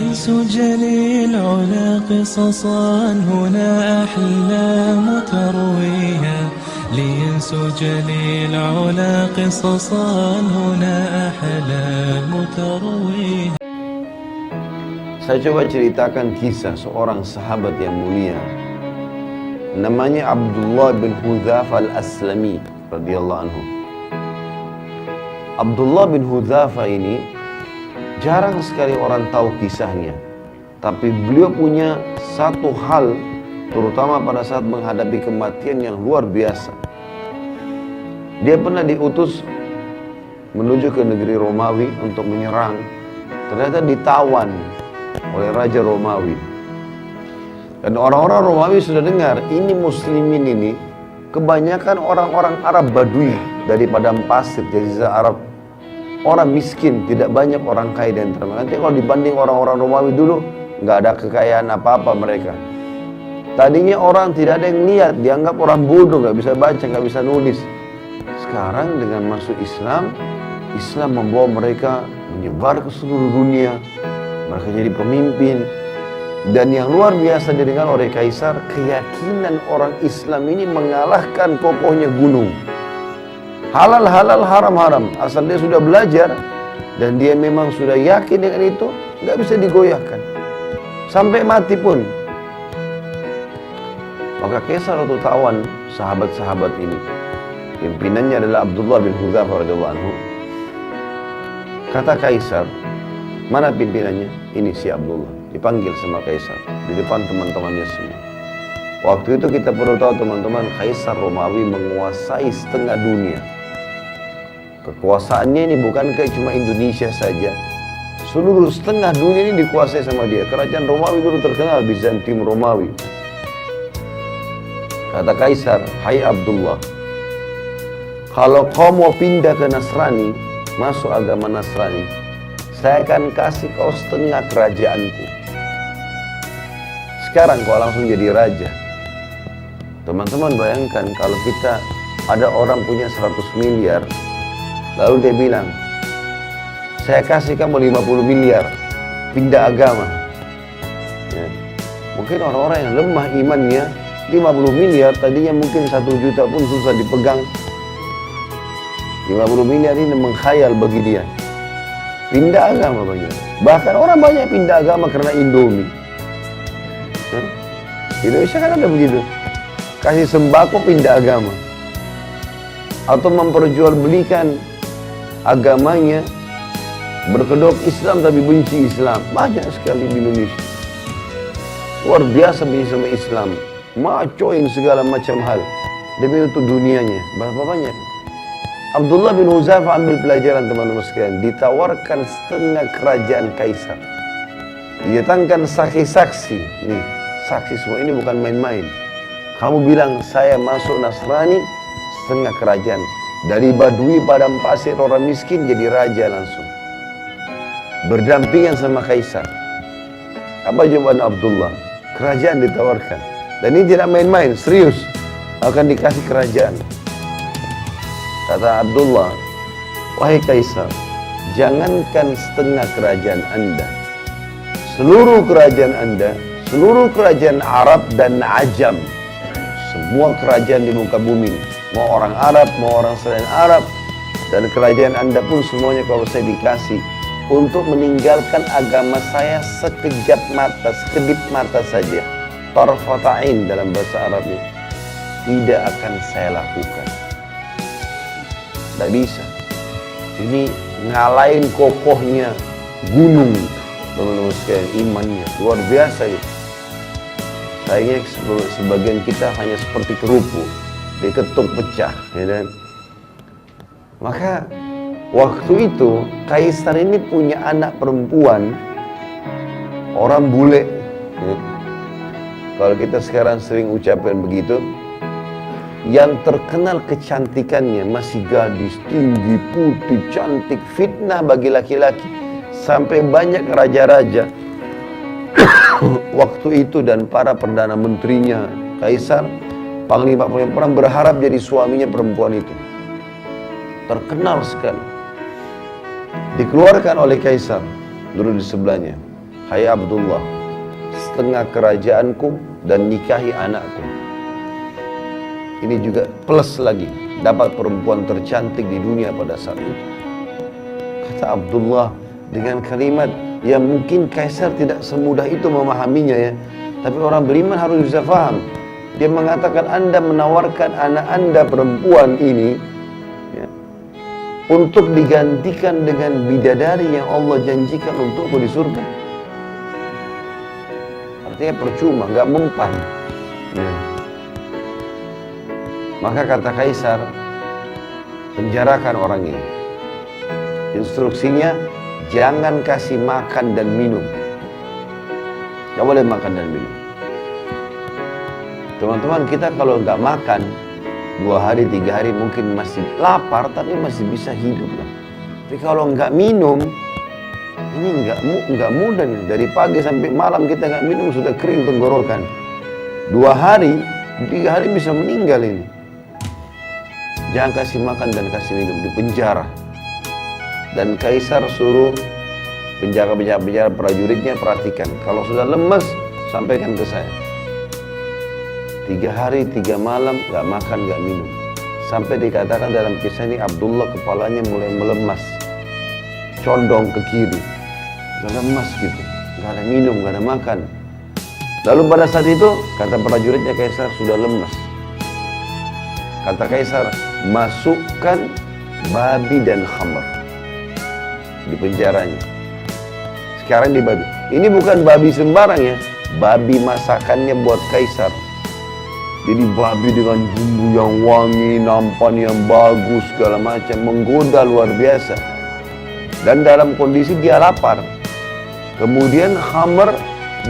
لينسج للعلا قصصا هنا أحلام ترويها لينسج للعلا قصصا هنا أحلام ترويها. Saya coba ceritakan kisah seorang sahabat yang mulia. Namanya Abdullah bin Hudzafa al-Aslami radhiyallahu anhu. Abdullah bin Hudzafa ini jarang sekali orang tahu kisahnya. Tapi beliau punya satu hal, terutama pada saat menghadapi kematian, yang luar biasa. Dia pernah diutus menuju ke negeri Romawi untuk menyerang. Ternyata ditawan oleh Raja Romawi. Dan orang-orang Romawi sudah dengar, ini muslimin ini kebanyakan orang-orang Arab Badui dari padang pasir, jazirah Arab. Orang miskin, tidak banyak orang kaya di antara mereka. Nanti kalau dibanding orang-orang Romawi dulu, nggak ada kekayaan apa-apa mereka. Tadinya orang tidak ada yang lihat, dianggap orang bodoh, nggak bisa baca, nggak bisa nulis. Sekarang dengan masuk Islam, Islam membawa mereka menyebar ke seluruh dunia. Mereka jadi pemimpin. Dan yang luar biasa didengar oleh Kaisar, keyakinan orang Islam ini mengalahkan kokohnya gunung. Halal halal, haram haram. Asal dia sudah belajar dan dia memang sudah yakin dengan itu, nggak bisa digoyahkan sampai mati pun. Maka Kaisar waktu tawan sahabat-sahabat ini, pimpinannya adalah Abdullah bin Hudzafa radhiyallahu anhu. Kata Kaisar, mana pimpinannya? Ini si Abdullah. Dipanggil sama Kaisar di depan teman-temannya semua. Waktu itu kita perlu tahu teman-teman, Kaisar Romawi menguasai setengah dunia. Kekuasaannya ini bukan kayak cuma Indonesia saja. Seluruh setengah dunia ini dikuasai sama dia. Kerajaan Romawi dulu terkenal, Bizantium Romawi. Kata Kaisar, hai Abdullah, kalau kau mau pindah ke Nasrani, masuk agama Nasrani, saya akan kasih kau setengah kerajaanku. Sekarang kau langsung jadi raja. Teman-teman bayangkan kalau kita ada orang punya 100 miliar, lalu dia bilang, saya kasih kamu 50 miliar, pindah agama. Ya. Mungkin orang-orang yang lemah imannya, 50 miliar tadinya mungkin 1 juta pun susah dipegang. 50 miliar ini mengkhayal bagi dia. Pindah agama banyak. Bahkan orang banyak pindah agama karena Indomie. Indonesia kan ada begitu. Kasih sembako pindah agama. Atau memperjualbelikan agamanya, berkedok Islam tapi benci Islam. Banyak sekali di Indonesia. Luar biasa benci sama Islam. Macoin segala macam hal demi untuk dunianya. Berapa banyak? Abdullah bin Hudzafa ambil pelajaran teman-teman sekalian. Ditawarkan setengah kerajaan Kaisar. Didatangkan saksi-saksi. Nih, saksi semua ini bukan main-main. Kamu bilang saya masuk Nasrani, setengah kerajaan. Dari Badui padang pasir orang miskin jadi raja langsung. Berdampingan sama Kaisar. Apa jawaban Abdullah? Kerajaan ditawarkan. Dan ini tidak main-main, serius. Akan dikasih kerajaan. Kata Abdullah, wahai Kaisar, jangankan setengah kerajaan Anda, seluruh kerajaan Anda, seluruh kerajaan Arab dan Ajam, semua kerajaan di muka bumi, mau orang Arab, mau orang selain Arab, dan kerajaan Anda pun semuanya kalau saya dikasih untuk meninggalkan agama saya sekejap mata, sekedip mata saja, tarfata'in dalam bahasa Arabnya, tidak akan saya lakukan. Tidak bisa. Ini ngalahin kokohnya gunung, teman-teman sekalian, imannya luar biasa itu. Sayangnya sebagian kita hanya seperti kerupuk, diketuk pecah, ya kan? Maka waktu itu Kaisar ini punya anak perempuan, orang bule. Ya. Kalau kita sekarang sering ucapkan begitu, yang terkenal kecantikannya, masih gadis, tinggi, putih, cantik, fitnah bagi laki-laki. Sampai banyak raja-raja waktu itu dan para perdana menterinya, Kaisar, panglima perang berharap jadi suaminya perempuan itu. Terkenal sekali. Dikeluarkan oleh Kaisar, duduk di sebelahnya. hai Abdullah, setengah kerajaanku dan nikahi anakku. Ini juga plus lagi, dapat perempuan tercantik di dunia pada saat itu. Kata Abdullah dengan kalimat yang mungkin Kaisar tidak semudah itu memahaminya ya, tapi orang beriman harus bisa paham. Dia mengatakan, Anda menawarkan anak Anda perempuan ini ya, untuk digantikan dengan bidadari yang Allah janjikan untukku di surga. Artinya percuma, nggak mempan ya. Maka kata Kaisar, penjarakan orang ini. Instruksinya, jangan kasih makan dan minum. Gak boleh makan dan minum. Teman-teman, kita kalau nggak makan 2 hari, 3 hari mungkin masih lapar, tapi masih bisa hidup lah. Tapi kalau nggak minum, ini nggak mudah nih. Dari pagi sampai malam kita nggak minum, sudah kering tenggorokan. 2 hari, 3 hari bisa meninggal ini. Jangan kasih makan dan kasih minum, di penjara. Dan Kaisar suruh penjaga-penjaga prajuritnya perhatikan, kalau sudah lemas sampaikan ke saya. 3 hari 3 malam gak makan gak minum, sampai dikatakan dalam kisah ini Abdullah kepalanya mulai melemas, condong ke kiri, gak lemas gitu, gak ada minum, gak ada makan. Lalu pada saat itu kata prajuritnya, Kaisar sudah lemas. Kata Kaisar, masukkan babi dan khamr di penjaranya. Sekarang di babi. Ini bukan babi sembarang ya, babi masakannya buat Kaisar. Jadi babi dengan bumbu yang wangi, nampan yang bagus, segala macam, menggoda luar biasa. Dan dalam kondisi dia lapar. Kemudian khamr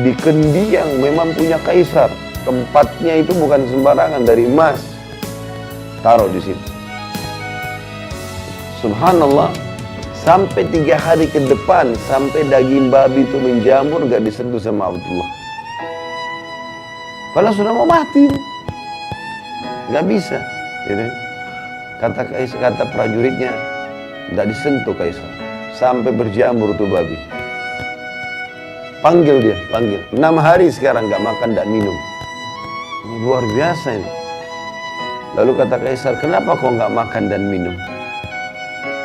di kendi yang memang punya Kaisar. Tempatnya itu bukan sembarangan, dari emas. Taruh di situ. Subhanallah, sampai 3 hari ke depan, sampai daging babi itu menjamur, gak disentuh sama Abdullah. Padahal sudah mau mati, gak bisa. Gitu. Kata prajuritnya, gak disentuh Kaisar, sampai berjamur tuh babi. Panggil dia, panggil. 6 hari sekarang gak makan, gak minum. Ini luar biasa ini. Lalu kata Kaisar, kenapa kau nggak makan dan minum?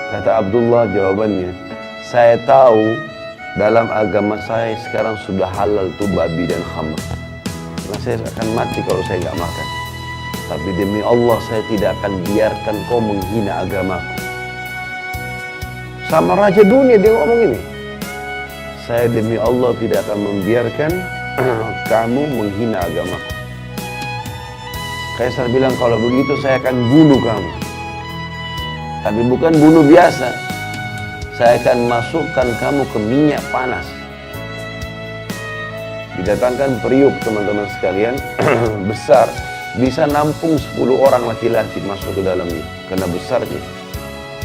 Kata Abdullah jawabannya, saya tahu dalam agama saya sekarang sudah halal tuh babi dan khamr. Karena saya akan mati kalau saya nggak makan. Tapi demi Allah saya tidak akan biarkan kau menghina agamaku. Sama raja dunia dia ngomong ini. Saya demi Allah tidak akan membiarkan kamu menghina agamaku. Kaisar bilang, kalau begitu saya akan bunuh kamu. Tapi bukan bunuh biasa. Saya akan masukkan kamu ke minyak panas. Didatangkan periuk teman-teman sekalian, besar. Bisa nampung 10 orang laki-laki masuk ke dalamnya. Karena besarnya.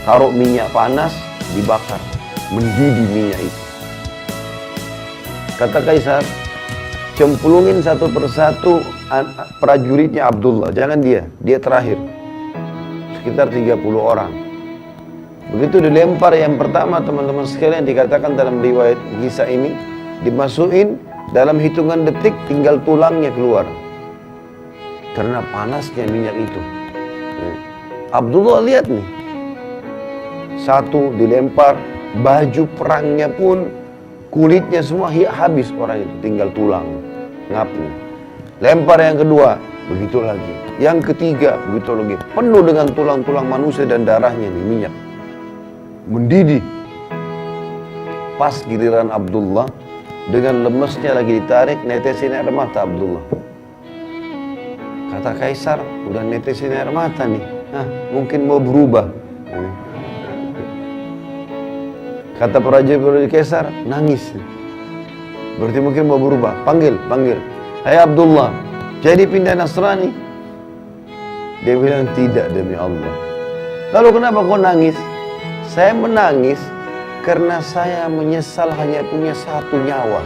Taruh minyak panas, dibakar. Mendidih minyak itu. Kata Kaisar, cemplungin satu persatu prajuritnya Abdullah, jangan dia terakhir. Sekitar 30 orang. Begitu dilempar yang pertama teman-teman sekalian, dikatakan dalam riwayat kisah ini, dimasukin dalam hitungan detik tinggal tulangnya keluar. Karena panasnya minyak itu. Abdullah lihat nih. Satu dilempar, baju perangnya pun kulitnya semua habis orang itu, tinggal tulang, ngapnya. Lempar yang kedua, begitu lagi. Yang ketiga, begitu lagi. Penuh dengan tulang-tulang manusia dan darahnya nih, minyak. Mendidih. Pas giliran Abdullah, dengan lemesnya lagi ditarik, netesin air mata Abdullah. Kata Kaisar, udah netesin air mata nih. Mungkin mau berubah. Kata prajurit Kaisar, nangis. Berarti mungkin mau berubah. Panggil. Hai Abdullah, jadi pindah Nasrani? Dia bilang, tidak demi Allah. Lalu kenapa kau nangis? Saya menangis karena saya menyesal hanya punya 1 nyawa.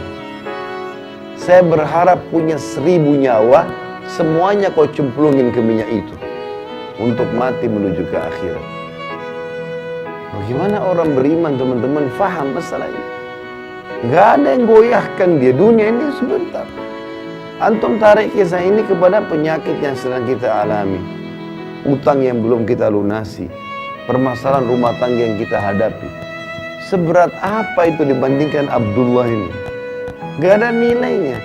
Saya berharap punya 1000 nyawa, semuanya kau cemplungin ke minyak itu. Untuk mati menuju ke akhirat. Bagaimana orang beriman teman-teman faham masalah ini? Nggak ada yang goyahkan dia, dunia ini sebentar. Antum tarik kisah ini kepada penyakit yang sedang kita alami, utang yang belum kita lunasi, permasalahan rumah tangga yang kita hadapi. Seberat apa itu dibandingkan Abdullah ini? Gak ada nilainya.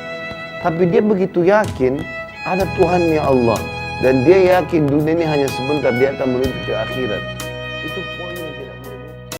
Tapi dia begitu yakin ada Tuhannya Allah, dan dia yakin dunia ini hanya sebentar, dia akan menuju ke akhirat. Itu